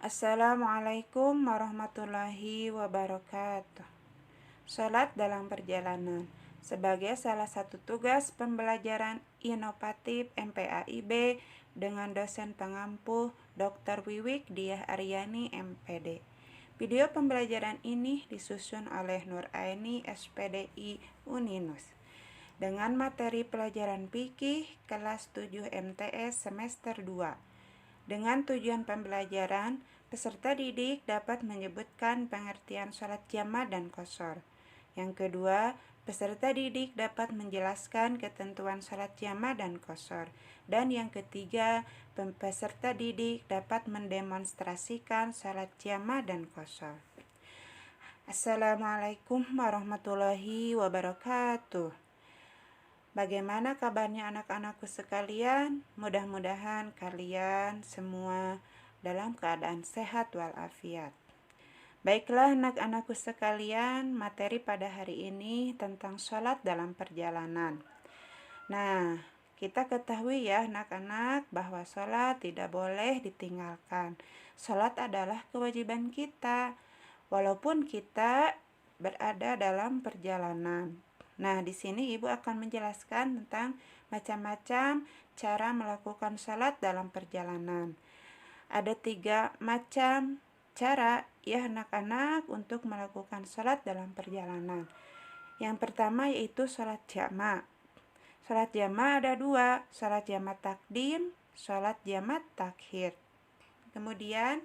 Assalamualaikum warahmatullahi wabarakatuh. Salat dalam perjalanan sebagai salah satu tugas pembelajaran inovatif MPAIB dengan dosen pengampu Dr. Wiwik Diah Aryani MPD. Video pembelajaran ini disusun oleh Nur Aini SPDI Uninus dengan materi pelajaran fikih kelas 7 MTS semester 2. Dengan tujuan pembelajaran, peserta didik dapat menyebutkan pengertian sholat jama' dan qashar. Yang kedua, peserta didik dapat menjelaskan ketentuan sholat jama' dan qashar. Dan yang ketiga, peserta didik dapat mendemonstrasikan sholat jama' dan qashar. Assalamualaikum warahmatullahi wabarakatuh. Bagaimana kabarnya anak-anakku sekalian? Mudah-mudahan kalian semua dalam keadaan sehat walafiat. Baiklah anak-anakku sekalian, materi pada hari ini tentang sholat dalam perjalanan. Nah, kita ketahui ya anak-anak bahwa sholat tidak boleh ditinggalkan. Sholat adalah kewajiban kita, walaupun kita berada dalam perjalanan. Nah, di sini Ibu akan menjelaskan tentang macam-macam cara melakukan sholat dalam perjalanan. Ada 3 macam cara ya anak-anak untuk melakukan sholat dalam perjalanan. Yang pertama yaitu sholat jama'. Sholat jama' ada 2, sholat jama' takdim, sholat jama' takhir. Kemudian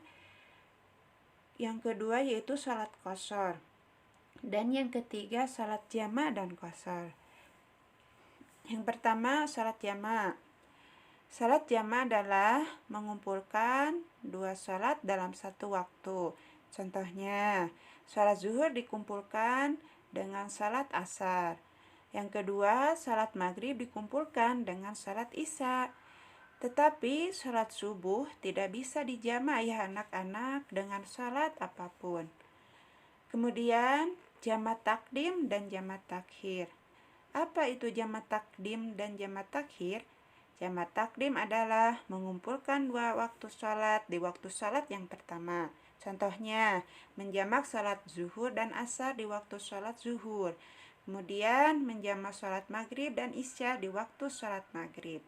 yang kedua yaitu sholat qashar. Dan yang ketiga sholat jama' dan qashar. Yang pertama sholat jama'. Sholat jama' adalah mengumpulkan 2 sholat dalam satu waktu. Contohnya, sholat zuhur dikumpulkan dengan sholat asar. Yang kedua, sholat maghrib dikumpulkan dengan sholat isya. Tetapi sholat subuh tidak bisa dijama' ya anak-anak dengan sholat apapun. Kemudian jama' takdim dan jama' takhir. Apa itu jama' takdim dan jama' takhir? Jama' takdim adalah mengumpulkan 2 waktu sholat di waktu sholat yang pertama. Contohnya, menjamak sholat zuhur dan asar di waktu sholat zuhur. Kemudian menjamak sholat maghrib dan isya di waktu sholat maghrib.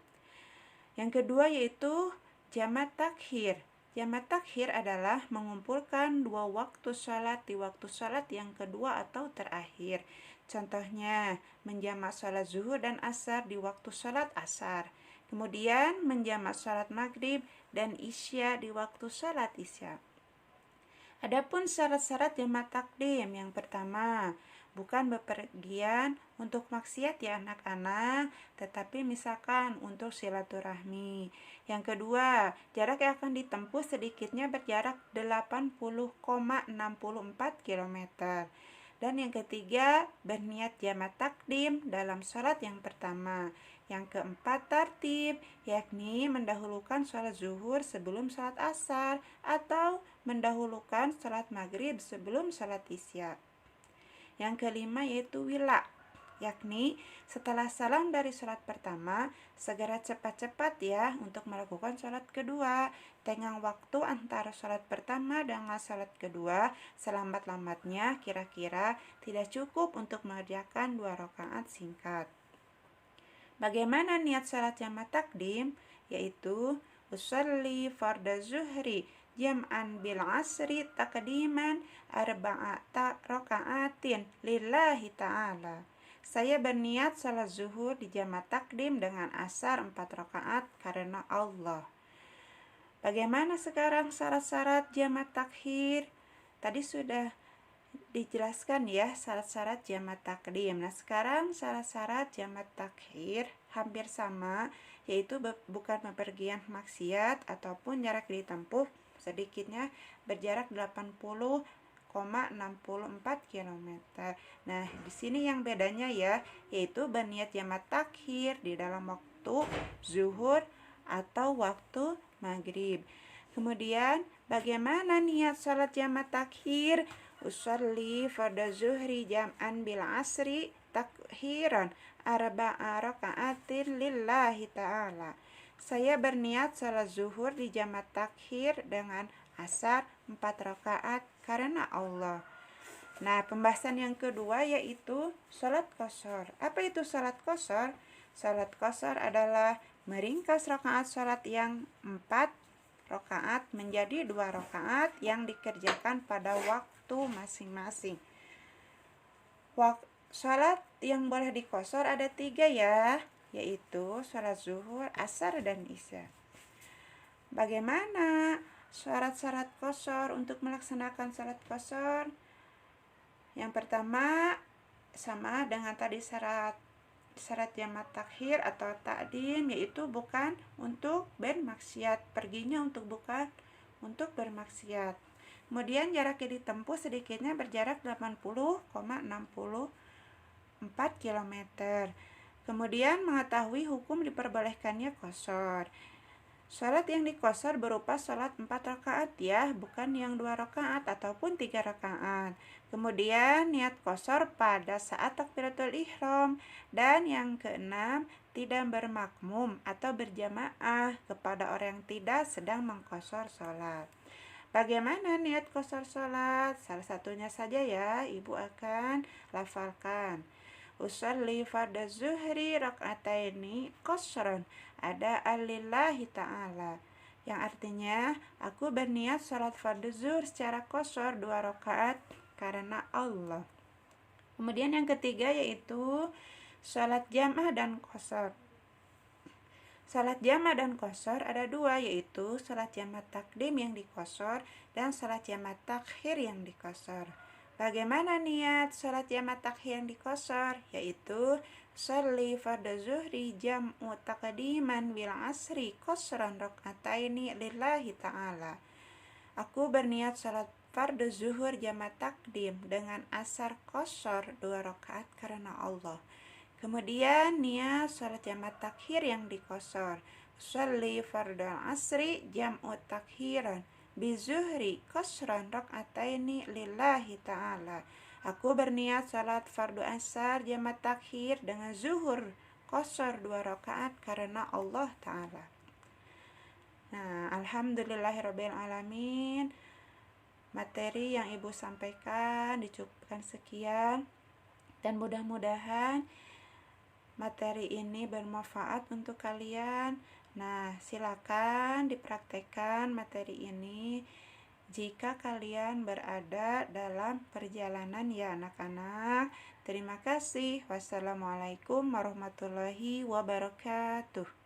Yang kedua yaitu jama' takhir. Jama' takhir adalah mengumpulkan 2 waktu sholat di waktu sholat yang kedua atau terakhir. Contohnya, menjamak sholat zuhur dan asar di waktu sholat asar. Kemudian menjamak sholat maghrib dan isya di waktu sholat isya. Adapun syarat-syarat jama' takdim, yang pertama, bukan bepergian untuk maksiat ya anak-anak, tetapi misalkan untuk silaturahmi. Yang kedua, jarak yang akan ditempuh sedikitnya berjarak 80,64 km. Dan yang ketiga, berniat jama' takdim dalam sholat yang pertama. Yang keempat, tartib, yakni mendahulukan sholat zuhur sebelum sholat asar atau mendahulukan sholat maghrib sebelum sholat isya. Yang kelima yaitu wila, yakni setelah salam dari sholat pertama, segera cepat-cepat ya untuk melakukan sholat kedua. Tenggang waktu antara sholat pertama dengan sholat kedua selambat-lambatnya kira-kira tidak cukup untuk mengerjakan 2 rakaat singkat. Bagaimana niat sholat jama' takdim? Yaitu usolli fardhu zuhri jam'an bil asri takdiman arba'ata raka'atin lillahi ta'ala. Saya berniat salat zuhur di jama' takdim dengan asar 4 rakaat karena Allah. Bagaimana sekarang syarat-syarat jama' takhir? Tadi sudah dijelaskan ya syarat-syarat jama' takdim. Nah, sekarang syarat-syarat jama' takhir hampir sama, yaitu bukan bepergian maksiat ataupun jarak ditempuh sedikitnya berjarak 80,64 km. Nah, di sini yang bedanya ya, yaitu berniat jama' takhir di dalam waktu zuhur atau waktu maghrib. Kemudian, bagaimana niat sholat jama' takhir? Usolli fardhu zuhri jam'an bil asri takhiran arba'a raka'atin lillahi ta'ala. Saya berniat sholat zuhur di jamaah takhir dengan asar 4 rakaat karena Allah. Nah, pembahasan yang kedua yaitu sholat qashar. Apa itu sholat qashar? Sholat qashar adalah meringkas rakaat sholat yang 4 rakaat menjadi 2 rakaat yang dikerjakan pada waktu masing-masing. Sholat yang boleh diqashar ada 3 ya, yaitu sholat zuhur, asar, dan isya. Bagaimana syarat-syarat qashar untuk melaksanakan sholat qashar? Yang pertama, sama dengan tadi syarat jamaah takhir atau takdim, yaitu bukan untuk bermaksiat, perginya bukan untuk bermaksiat. Kemudian jaraknya ditempuh sedikitnya berjarak 80,64 km. Kemudian mengetahui hukum diperbolehkannya qashar. Sholat yang diqashar berupa sholat 4 rakaat ya, bukan yang 2 rakaat ataupun 3 rakaat. Kemudian niat qashar pada saat takbiratul ihram. Dan yang keenam, tidak bermakmum atau berjamaah kepada orang yang tidak sedang mengqashar sholat. Bagaimana niat qashar sholat? Salah satunya saja ya, ibu akan lafalkan. Usolli fardhu zuhri rak'ataini qashran ada alillahi ta'ala, yang artinya aku berniat salat fardhu zuhur secara qashar 2 rakaat karena Allah. Kemudian yang ketiga yaitu salat jamaah dan qashar. Salat jamaah dan qashar ada 2, yaitu salat jamaah takdim yang diqashar dan salat jamaah takhir yang diqashar. Bagaimana niat salat jamaah takhir yang diqashar? Yaitu sholli fardhu zuhri jam'u taqdiman bil asri qashran rak'ataini lillahi ta'ala. Aku berniat salat fardhu zuhur jamaah takdim dengan asar qashar 2 rakaat karena Allah. Kemudian niat salat jamaah takhir yang diqashar. Sholli fardhu asri jam'u takhiran bizuhri qashran rak'ataini lillahi ta'ala. Aku berniat salat fardu asar jamaah takhir dengan zuhur qashar 2 rakaat karena Allah ta'ala. Nah, alhamdulillahirabbil alamin. Materi yang ibu sampaikan dicukupkan sekian, dan mudah-mudahan materi ini bermanfaat untuk kalian. Nah, silakan dipraktekkan materi ini jika kalian berada dalam perjalanan ya anak-anak. Terima kasih. Wassalamualaikum warahmatullahi wabarakatuh.